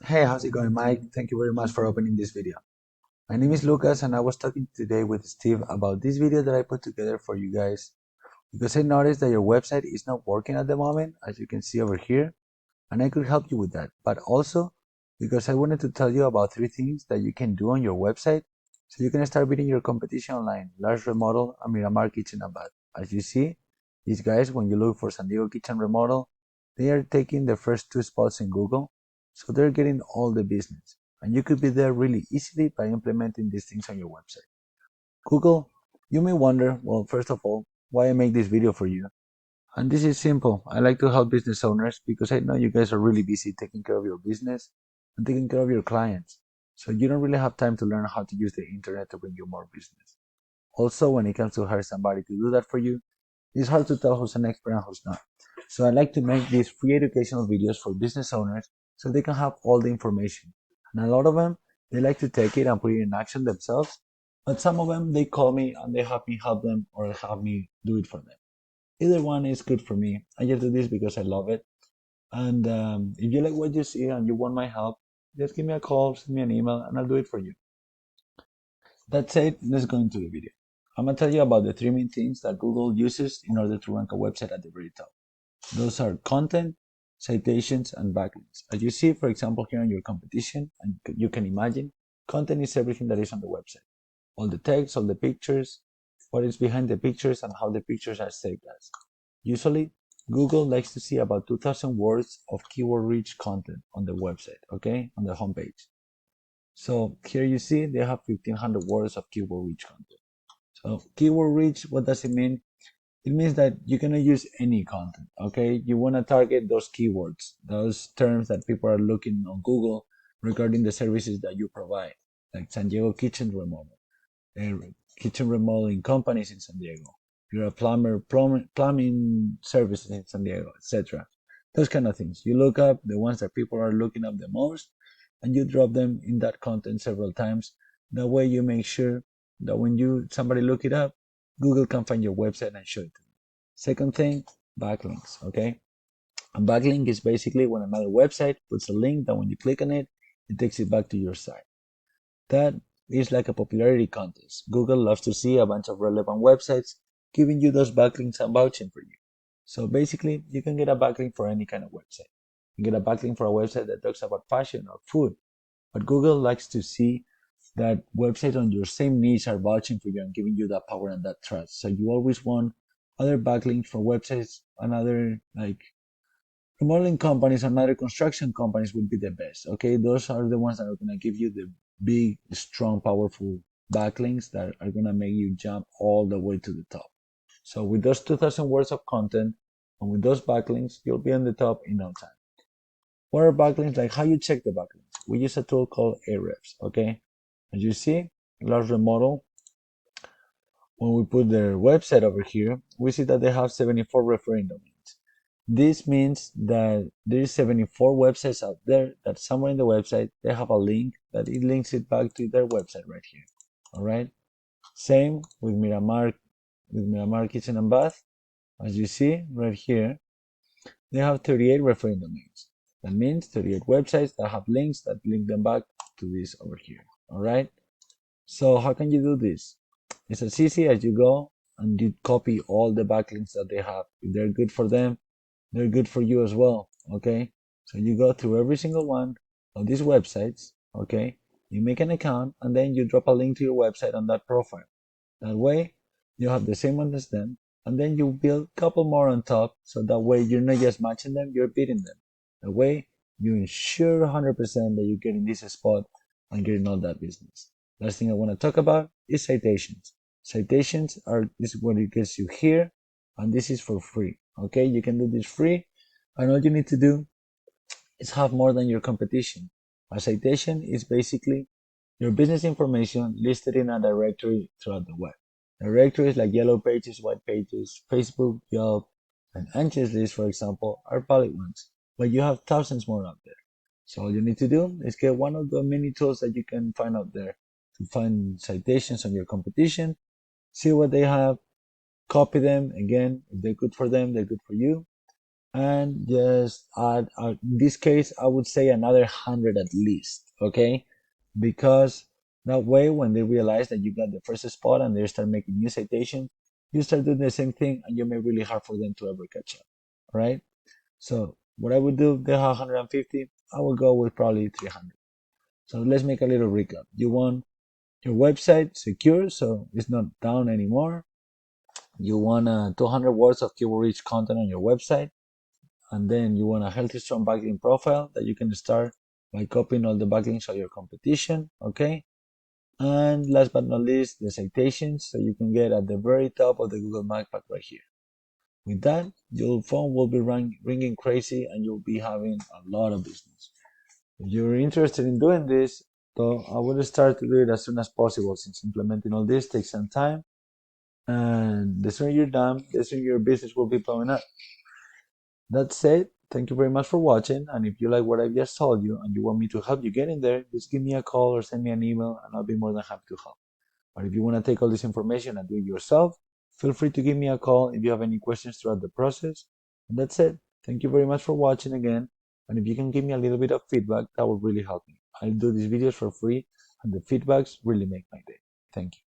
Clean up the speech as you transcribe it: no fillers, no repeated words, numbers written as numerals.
Hey, how's it going, Mike? Thank you very much for opening this video. My name is Lucas, and I was talking today with Steve about this video that I put together for you guys because I noticed that your website is not working at the moment, as you can see over here, and I could help you with that. But also because I wanted to tell you about three things that you can do on your website so you can start beating your competition online, Lars Remodel and Miramar Kitchen and Bath. As you see, these guys, when you look for San Diego Kitchen Remodel, they are taking the first two spots in Google, so they're getting all the business. And you could be there really easily by implementing these things on your website. Google, you may wonder, well, first of all, why I make this video for you. And this is simple. I like to help business owners because I know you guys are really busy taking care of your business and taking care of your clients. So you don't really have time to learn how to use the internet to bring you more business. Also, when it comes to hire somebody to do that for you, it's hard to tell who's an expert and who's not. So I like to make these free educational videos for business owners so they can have all the information. And a lot of them, they like to take it and put it in action themselves. But some of them, they call me and they have me help them or have me do it for them. Either one is good for me. I just do this because I love it. And if you like what you see and you want my help, just give me a call, send me an email, and I'll do it for you. That said, let's go into the video. I'm going to tell you about the three main things that Google uses in order to rank a website at the very top. Those are content, citations, and backlinks. As you see, for example, here on your competition, and you can imagine, content is everything that is on the website. All the text, all the pictures, what is behind the pictures, and how the pictures are saved as. Usually, Google likes to see about 2,000 words of keyword-rich content on the website, okay, on the homepage. So here you see they have 1,500 words of keyword-rich content. So keyword-rich, what does it mean? It means that you cannot use any content, okay? You want to target those keywords, those terms that people are looking on Google regarding the services that you provide, like San Diego Kitchen Remodel, kitchen remodeling companies in San Diego. If you're a plumbing services in San Diego, etc. Those kind of things. You look up the ones that people are looking up the most, and you drop them in that content several times. That way, you make sure that when somebody look it up, Google can find your website and show it to them. Second thing, backlinks. Okay, a backlink is basically when another website puts a link that when you click on it, it takes it back to your site. That is like a popularity contest. Google loves to see a bunch of relevant websites giving you those backlinks and vouching for you. So basically, you can get a backlink for any kind of website. You can get a backlink for a website that talks about fashion or food. But Google likes to see that websites on your same niche are vouching for you and giving you that power and that trust. So you always want other backlinks for websites and other like remodeling companies and other construction companies will be the best. Okay, those are the ones that are going to give you the big, strong, powerful backlinks that are going to make you jump all the way to the top. So with those 2,000 words of content and with those backlinks, you'll be on the top in no time. What are backlinks? Like how you check the backlinks? We use a tool called Ahrefs. Okay, as you see, Lars Remodel. When we put their website over here, we see that they have 74 referring domains. This means that there is 74 websites out there that somewhere in the website they have a link that it links it back to their website right here. All right. Same with Miramar Kitchen and Bath. As you see right here, they have 38 referring domains. That means 38 websites that have links that link them back to this over here. All right. So how can you do this? It's as easy as you go and you copy all the backlinks that they have. If they're good for them, they're good for you as well. Okay. So you go through every single one of these websites. Okay. You make an account and then you drop a link to your website on that profile. That way you have the same one as them. And then you build a couple more on top. So that way you're not just matching them, you're beating them. That way you ensure 100% that you're getting this spot and getting all that business. Last thing I want to talk about is citations. Citations are this is what it gets you here, and this is for free. Okay, you can do this free, and all you need to do is have more than your competition. A citation is basically your business information listed in a directory throughout the web. Directories like Yellow Pages, White Pages, Facebook, Yelp, and Angie's List, for example, are valid ones, but you have thousands more out there. So all you need to do is get one of the many tools that you can find out there to find citations on your competition, see what they have, copy them. Again, if they're good for them, they're good for you. and just add, in this case, I would say another 100 at least, okay? Because that way, when they realize that you got the first spot and they start making new citations, you start doing the same thing and you make it really hard for them to ever catch up, right? So what I would do, they have 150, I will go with probably 300. So let's make a little recap. You want your website secure so it's not down anymore. You want 200 words of keyword rich content on your website, and then you want a healthy strong backlink profile that you can start by copying all the backlinks of your competition, okay? And last but not least, the citations, so you can get at the very top of the Google Map pack right here. With that, your phone will be ringing crazy and you'll be having a lot of business. If you're interested in doing this, though, I would start to do it as soon as possible, since implementing all this takes some time. And the sooner you're done, the sooner your business will be blowing up. That said, thank you very much for watching. And if you like what I just told you and you want me to help you get in there, just give me a call or send me an email and I'll be more than happy to help. But if you want to take all this information and do it yourself, feel free to give me a call if you have any questions throughout the process. And that's it. Thank you very much for watching again. And if you can give me a little bit of feedback, that would really help me. I do these videos for free and the feedbacks really make my day. Thank you.